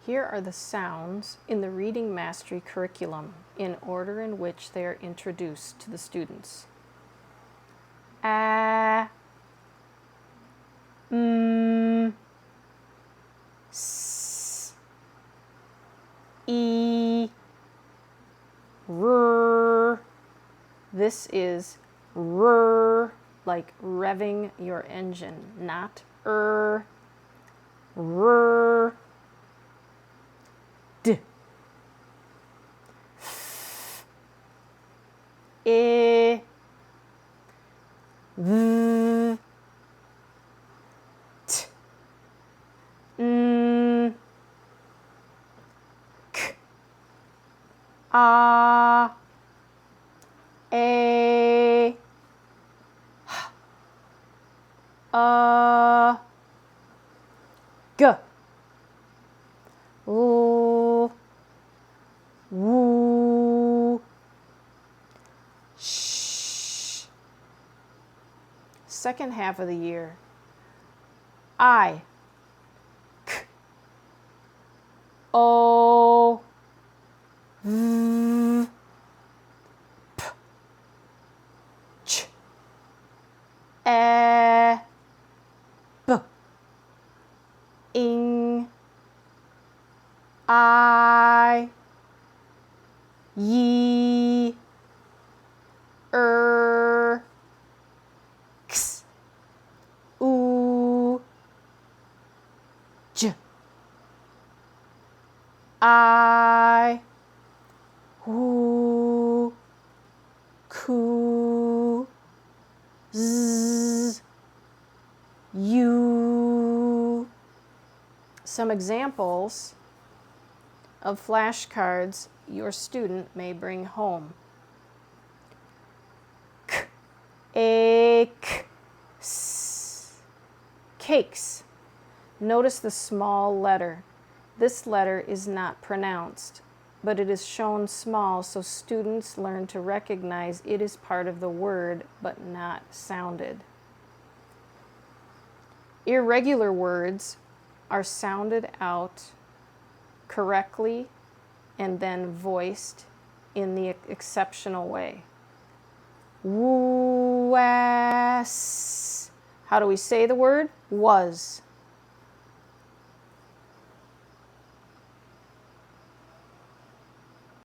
Here are the sounds in the Reading Mastery curriculum in order in which they are introduced to the students. A, S, E, R. This is R, like revving your engine, not R. D, F, E, V, T, N, K, A, E, H, G, L, W, Sh. Second half of the year. I, K, O, V, P, Ch, E, B, ing, I, yi, x, u, j, I, who, ku, z, you. Some examples of flashcards your student may bring home. K, a, k, s. Cakes. Notice the small letter. This letter is not pronounced, but it is shown small so students learn to recognize it is part of the word but not sounded. Irregular words are sounded out correctly and then voiced in the exceptional way. Was. How do we say the word? Was.